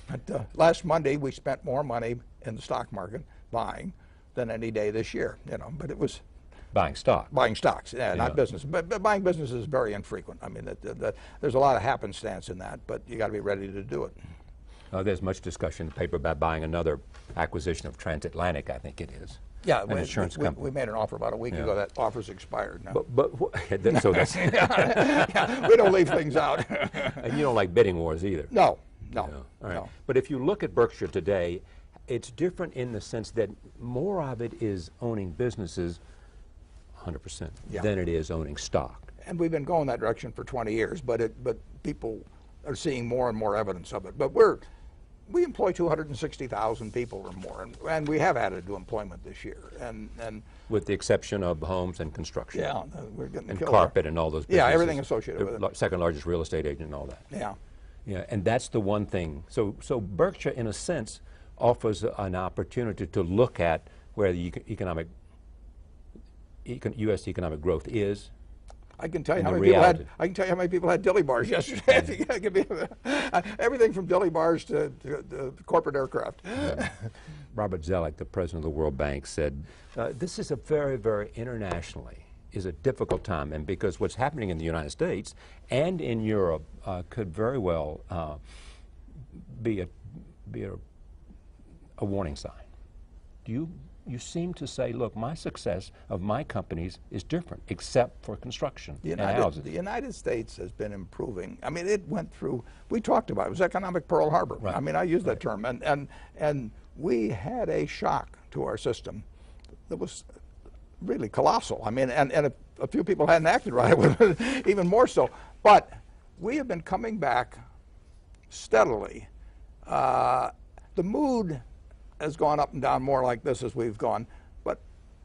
But, last Monday, we spent more money in the stock market buying than any day this year. You know, but it was buying stock. Buying stocks, not business. But buying business is very infrequent. I mean, there's a lot of happenstance in that, but you got to be ready to do it. There's much discussion in the paper about buying another acquisition of Transatlantic, I think it is. Yeah, an insurance company. We made an offer about a week ago. That offer's expired now. So that's we don't leave things out. And you don't like bidding wars either. No. All right. No. But if you look at Berkshire today, it's different in the sense that more of it is owning businesses 100% than it is owning stock. And we've been going that direction for 20 years, but people are seeing more and more evidence of it. But we employ 260,000 people or more, and we have added to employment this year. And with the exception of homes and construction. Yeah, we're getting and carpet and all those businesses. Yeah, everything associated with it. Second largest real estate agent and all that. Yeah. Yeah, and that's the one thing. So Berkshire, in a sense, offers an opportunity to look at where the U.S. economic growth is. I can tell you how many people had dilly bars yesterday. Everything from dilly bars to corporate aircraft. Robert Zoellick, the president of the World Bank, said this is a very, very internationally is a difficult time, and because what's happening in the United States and in Europe could very well be a warning sign. You seem to say, look, my success of my companies is different, except for construction and houses. The United States has been improving. I mean, it went through, we talked about it, was economic Pearl Harbor. Right. I mean, I use that term. And we had a shock to our system that was really colossal. I mean, and a few people hadn't acted right with it, even more so. But we have been coming back steadily. The mood has gone up and down more like this as we've gone, but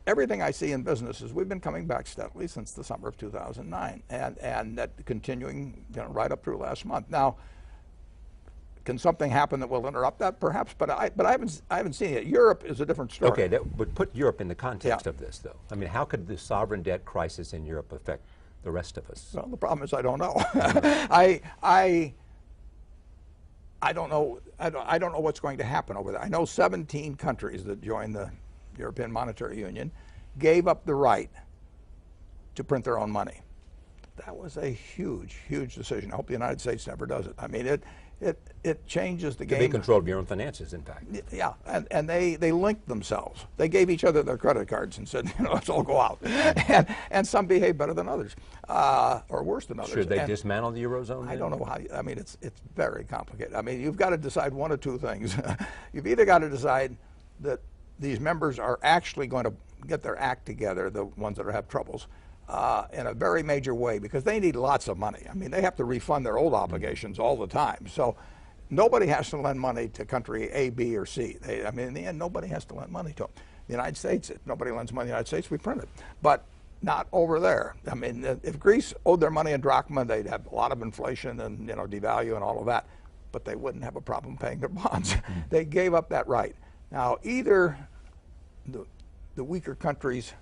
everything I see in business is we've been coming back steadily since the summer of 2009, and that continuing, right up through last month. Now, can something happen that will interrupt that? Perhaps, but I haven't seen it. Europe is a different story. Okay, but put Europe in the context of this, though. I mean, how could the sovereign debt crisis in Europe affect the rest of us? Well, the problem is I don't know. I don't know. I don't know what's going to happen over there. I know 17 countries that joined the European Monetary Union gave up the right to print their own money. That was a huge, huge decision. I hope the United States never does it. I mean, it changes the game. To be controlled of your own finances, in fact. Yeah, and they linked themselves. They gave each other their credit cards and said, let's all go out. And some behave better than others, or worse than others. Should they dismantle the Eurozone? I don't know how. I mean, it's very complicated. I mean, you've got to decide one of two things. You've either got to decide that these members are actually going to get their act together, the ones that have troubles, in a very major way because they need lots of money. I mean, they have to refund their old obligations all the time. So nobody has to lend money to country A, B, or C. I mean, in the end, nobody has to lend money to them. The United States, if nobody lends money to the United States, we print it. But not over there. I mean, if Greece owed their money in drachma, they'd have a lot of inflation and devalue and all of that, but they wouldn't have a problem paying their bonds. They gave up that right. Now, either the weaker countries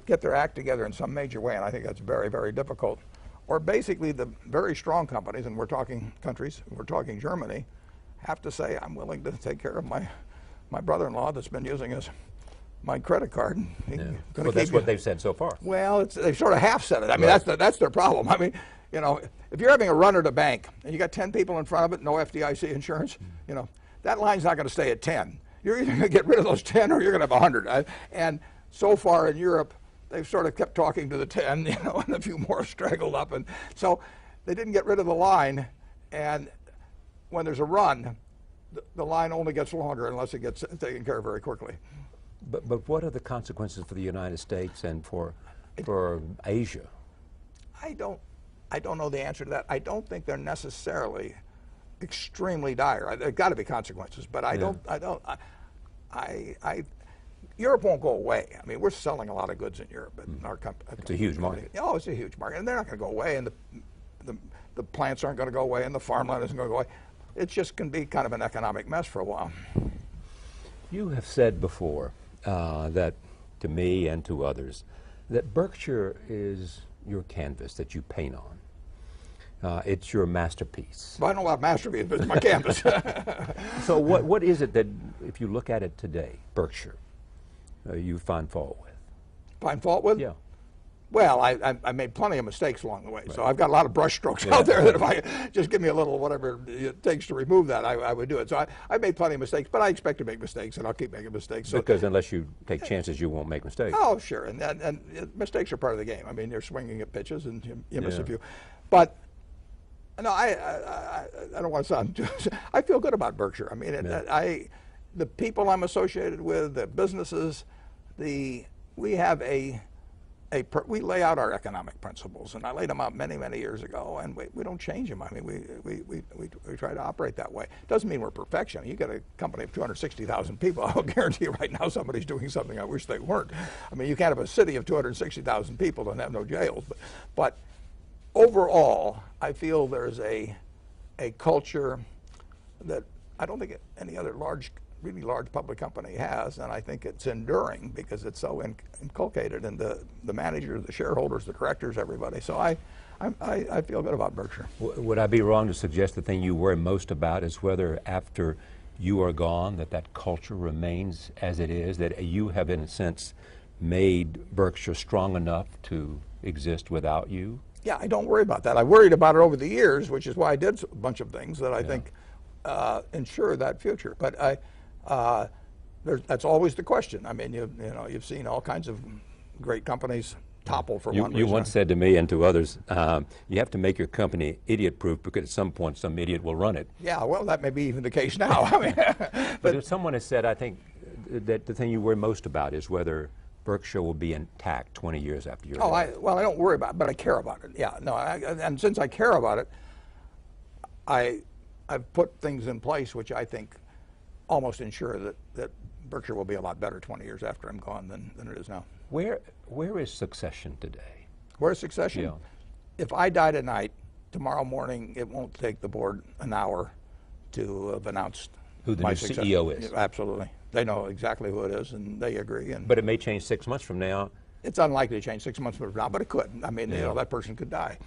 get their act together in some major way, and I think that's very, very difficult, or basically the very strong companies, and we're talking countries, we're talking Germany, have to say, I'm willing to take care of my brother-in-law that's been using my credit card. Well, that's what they've said so far. Well, they've sort of half said it. I mean, that's their problem. I mean, if you're having a run at a bank and you got 10 people in front of it, no FDIC insurance, that line's not going to stay at 10. You're either going to get rid of those 10 or you're going to have 100. And so far in Europe, they've sort of kept talking to the 10, and a few more straggled up. And so they didn't get rid of the line. And when there's a run, the line only gets longer unless it gets taken care of very quickly. But what are the consequences for the United States and for Asia? I don't know the answer to that. I don't think they're necessarily extremely dire. There's got to be consequences, but Europe won't go away. I mean, we're selling a lot of goods in Europe. And it's a huge market. Oh, it's a huge market, and they're not going to go away, and the plants aren't going to go away, and the farmland isn't going to go away. It just can be kind of an economic mess for a while. You have said before that to me and to others that Berkshire is your canvas that you paint on. It's your masterpiece. Well, I don't know about masterpiece, but it's my canvas. So what is it that, if you look at it today, Berkshire, you find fault with? Find fault with? Yeah. Well, I made plenty of mistakes along the way, so I've got a lot of brush strokes out there that if I just give me a little whatever it takes to remove that, I would do it. So I made plenty of mistakes, but I expect to make mistakes, and I'll keep making mistakes. So, because unless you take chances, you won't make mistakes. Oh, sure, and mistakes are part of the game. I mean, you're swinging at pitches, and you miss a few. But no, I don't want to sound. I feel good about Berkshire. I mean, the people I'm associated with, the businesses, we have we lay out our economic principles, and I laid them out many, many years ago, and we don't change them. I mean, we try to operate that way. Doesn't mean we're perfection. You got a company of 260,000 people. I'll guarantee you right now somebody's doing something I wish they weren't. I mean, you can't have a city of 260,000 people and have no jails. But overall, I feel there's a culture that I don't think any other really large public company has, and I think it's enduring because it's so inculcated in the managers, the shareholders, the directors, everybody. So I feel good about Berkshire. Would I be wrong to suggest the thing you worry most about is whether after you are gone that culture remains as it is, that you have in a sense made Berkshire strong enough to exist without you? Yeah, I don't worry about that. I worried about it over the years, which is why I did a bunch of things that I think ensure that future. But that's always the question. I mean, you've seen all kinds of great companies topple for one reason. You once said to me and to others, you have to make your company idiot-proof because at some point some idiot will run it. Yeah, well, that may be even the case now. I mean, but if someone has said, I think that the thing you worry most about is whether Berkshire will be intact 20 years after you're dead. Well, I don't worry about it, but I care about it. Yeah, no, and since I care about it, I've put things in place which I think almost ensure that Berkshire will be a lot better 20 years after I'm gone than it is now. Where is succession today? Where's succession? Yeah. If I die tonight, tomorrow morning it won't take the board an hour to have announced who the my new successor. CEO is. Absolutely. They know exactly who it is, and they agree. But it may change 6 months from now. It's unlikely to change 6 months from now, but it could. I mean, that person could die.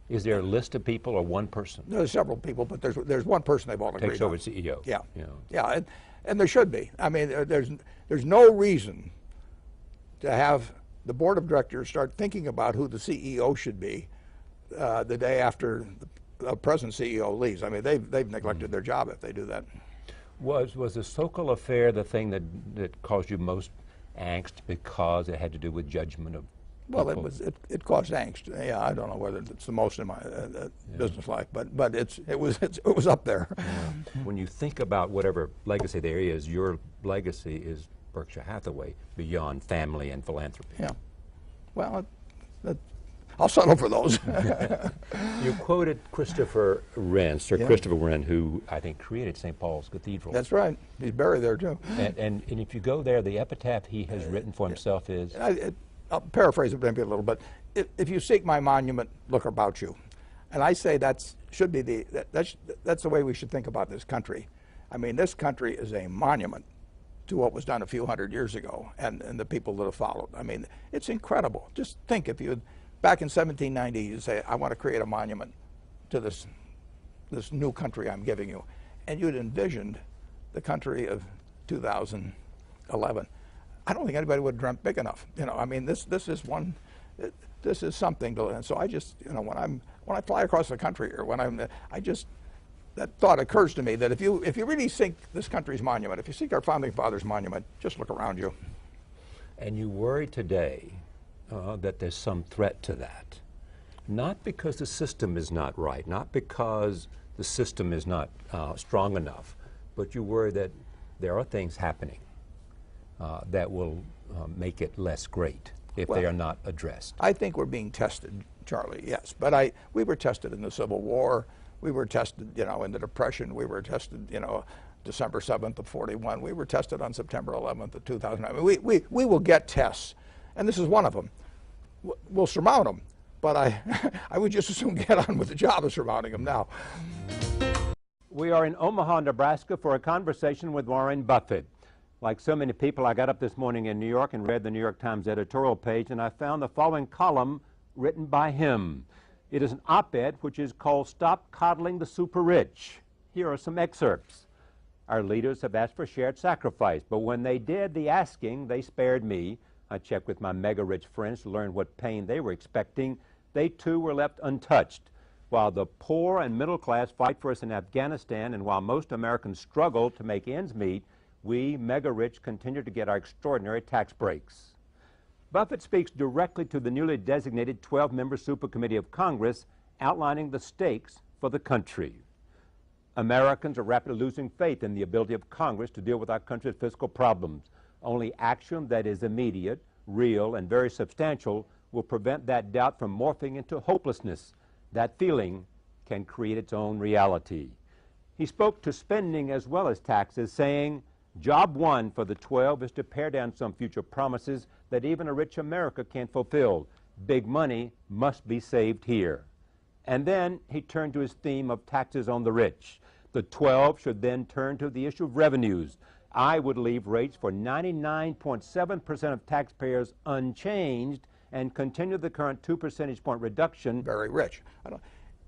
Is there a list of people or one person? There's several people, but there's one person they've all agreed on. Takes over CEO. Yeah, and there should be. I mean, there's no reason to have the board of directors start thinking about who the CEO should be the day after the present CEO leaves. I mean, they've neglected their job if they do that. Was the Sokol affair the thing that caused you most angst because it had to do with judgment of? Well, it caused angst. Yeah, I don't know whether it's the most in my business life, but it was up there. Yeah. When you think about whatever legacy there is, your legacy is Berkshire Hathaway beyond family and philanthropy. Yeah. Well, I'll settle for those. You quoted Christopher Wren, Sir Yeah. Christopher Wren, who I think created St. Paul's Cathedral. That's right. He's buried there too. And if you go there, the epitaph he has written for himself is? I'll paraphrase it maybe a little bit. If you seek my monument, look about you. And I say that's the way we should think about this country. I mean, this country is a monument to what was done a few hundred years ago and the people that have followed. I mean, it's incredible. Just think if you had, back in 1790, you say, I want to create a monument to this new country I'm giving you. And you'd envisioned the country of 2011. I don't think anybody would have dreamt big enough. You know, I mean, this is something to, and so I just, you know, when I fly across the country or that thought occurs to me that if you really seek this country's monument, if you seek our founding fathers' monument, just look around you. And you worry today that there's some threat to that. Not because the system is not right, not because the system is not strong enough, but you worry that there are things happening that will make it less great if they are not addressed. I think we're being tested, Charlie, yes. But we were tested in the Civil War. We were tested, you know, in the Depression. We were tested, you know, December 7th of 41. We were tested on September 11th of 2009. I mean, we will get tests, and this is one of them. We'll surmount them, but I would just as soon get on with the job of surmounting them now. We are in Omaha, Nebraska for a conversation with Warren Buffett. Like so many people, I got up this morning in New York and read the New York Times editorial page, and I found the following column written by him. It is an op-ed which is called Stop Coddling the Super Rich. Here are some excerpts. Our leaders have asked for shared sacrifice, but when they did the asking, they spared me. I checked with my mega-rich friends to learn what pain they were expecting. They too were left untouched. While the poor and middle class fight for us in Afghanistan, and while most Americans struggle to make ends meet, we mega-rich continue to get our extraordinary tax breaks. Buffett speaks directly to the newly designated 12-member Supercommittee of Congress, outlining the stakes for the country. Americans are rapidly losing faith in the ability of Congress to deal with our country's fiscal problems. Only action that is immediate, real, and very substantial will prevent that doubt from morphing into hopelessness. That feeling can create its own reality. He spoke to spending as well as taxes, saying, Job one for the 12 is to pare down some future promises that even a rich America can't fulfill. Big money must be saved here. And then he turned to his theme of taxes on the rich. The 12 should then turn to the issue of revenues. I would leave rates for 99.7% of taxpayers unchanged and continue the current 2 percentage point reduction. Very rich.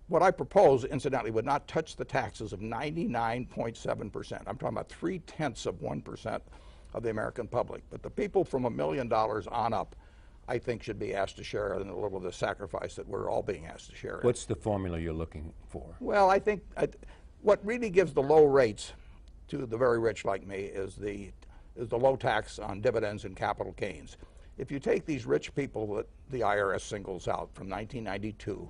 What I propose, incidentally, would not touch the taxes of 99.7%. I'm talking about 0.3% of the American public. But the people from $1 million on up, I think, should be asked to share in a little of the sacrifice that we're all being asked to share in. What's the formula you're looking for? Well, I think what really gives the low rates to the very rich like me is the low tax on dividends and capital gains. If you take these rich people that the IRS singles out from 1992,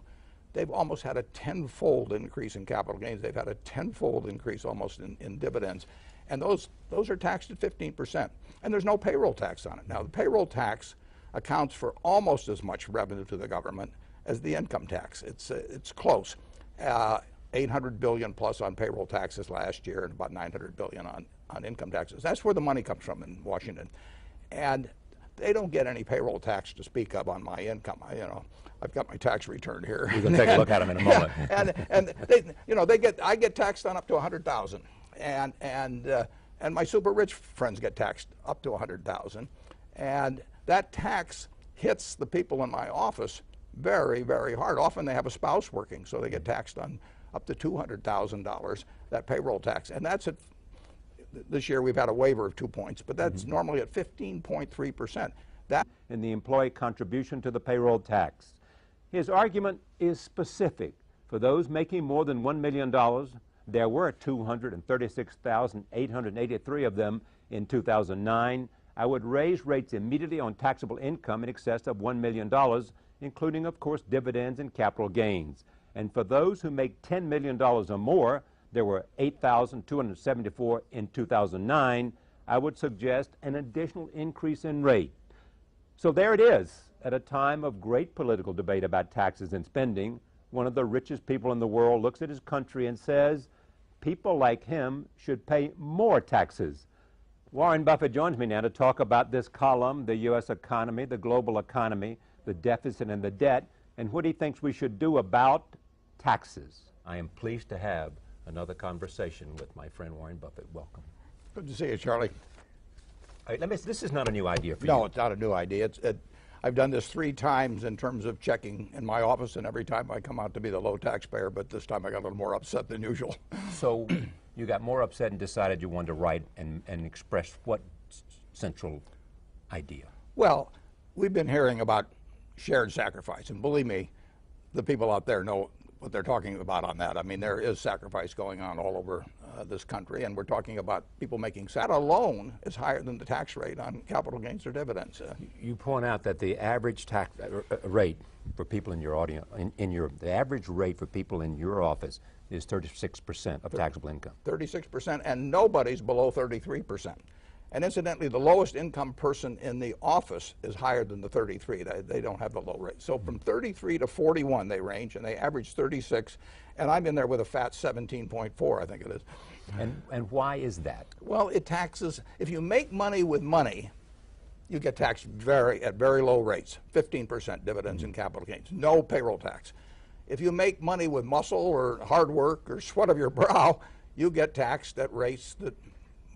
they've almost had a tenfold increase in capital gains. They've had a tenfold increase almost in dividends. And those are taxed at 15%. And there's no payroll tax on it. Now, the payroll tax accounts for almost as much revenue to the government as the income tax. It's close. 800 billion plus on payroll taxes last year and about 900 billion on income taxes. That's where the money comes from in Washington. And they don't get any payroll tax to speak of on my income. I've got my tax return here. We're going to take a look at them in a moment. and I get taxed on up to 100,000, and my super rich friends get taxed up to 100,000, and that tax hits the people in my office very, very hard. Often they have a spouse working, so they get taxed on up to $200,000, that payroll tax, and that's at. This year we've had a waiver of 2 points, but that's normally at 15.3%. That in the employee contribution to the payroll tax. His argument is specific. For those making more than $1 million, there were 236,883 of them in 2009. I would raise rates immediately on taxable income in excess of $1 million, including, of course, dividends and capital gains. And for those who make $10 million or more, there were 8,274 in 2009. I would suggest an additional increase in rate. So there it is. at a time of great political debate about taxes and spending, one of the richest people in the world looks at his country and says, people like him should pay more taxes. Warren Buffett joins me now to talk about this column, the U.S. economy, the global economy, the deficit and the debt, and what he thinks we should do about taxes. I am pleased to have another conversation with my friend Warren Buffett. Welcome. Good to see you, Charlie. All right, this is not a new idea for you. No, it's not a new idea. I've done this 3 times in terms of checking in my office, and every time I come out to be the low taxpayer, but this time I got a little more upset than usual. So you got more upset and decided you wanted to write and express what central idea? Well, we've been hearing about shared sacrifice, and believe me, the people out there know what they're talking about on that. I mean, there is sacrifice going on all over this country, and we're talking about people making that alone is higher than the tax rate on capital gains or dividends. You point out that the average tax rate for people in your audience, the average rate for people in your office is 36% of taxable income. 36%, and nobody's below 33%. And incidentally, the lowest income person in the office is higher than the 33. They don't have the low rate. So from 33 to 41 they range, and they average 36, and I'm in there with a fat 17.4, I think it is. And why is that? Well, it taxes, if you make money with money, you get taxed at very low rates, 15% dividends and capital gains, no payroll tax. If you make money with muscle or hard work or sweat of your brow, you get taxed at rates that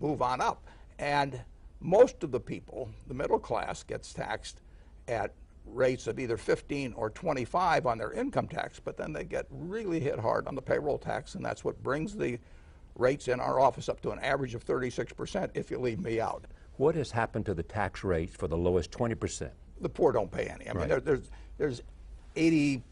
move on up. And most of the people, the middle class, gets taxed at rates of either 15 or 25 on their income tax, but then they get really hit hard on the payroll tax, and that's what brings the rates in our office up to an average of 36% if you leave me out. What has happened to the tax rates for the lowest 20%? The poor don't pay any. I mean, there's 80+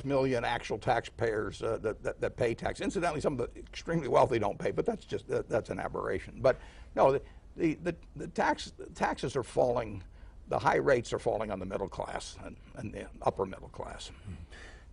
million actual taxpayers that pay tax. Incidentally, some of the extremely wealthy don't pay, but that's an aberration. But no, the taxes are falling. The high rates are falling on the middle class and the upper middle class.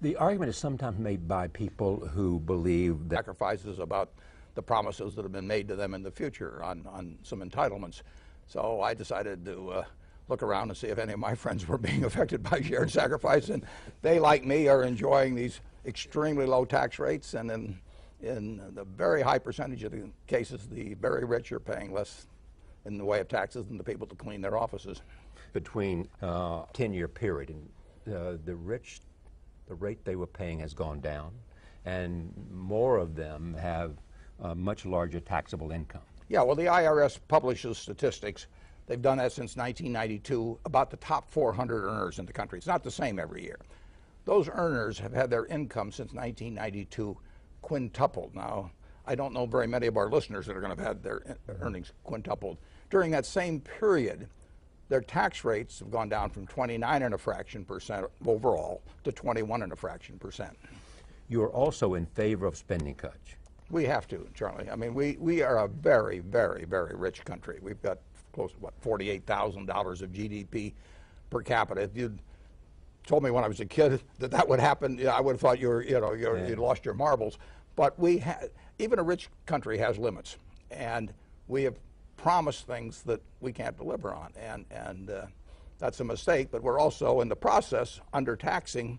The argument is sometimes made by people who believe that sacrifices about the promises that have been made to them in the future on some entitlements. So I decided to look around and see if any of my friends were being affected by shared sacrifice, and they, like me, are enjoying these extremely low tax rates, and in the very high percentage of the cases, the very rich are paying less in the way of taxes than the people to clean their offices. Between 10-year period, and the rich, the rate they were paying has gone down, and more of them have much larger taxable income. Yeah, well, the IRS publishes statistics. They've done that since 1992 about the top 400 earners in the country. It's not the same every year. Those earners have had their income since 1992 quintupled. Now, I don't know very many of our listeners that are going to have had their earnings quintupled. During that same period, their tax rates have gone down from 29.5% overall to 21.5%. You are also in favor of spending cuts. We have to, Charlie. I mean, we are a very, very, very rich country. We've got close to, $48,000 of GDP per capita. If you'd told me when I was a kid that would happen, I would have thought you'd lost your marbles. But even a rich country has limits, and we have promised things that we can't deliver on, and that's a mistake. But we're also in the process undertaxing the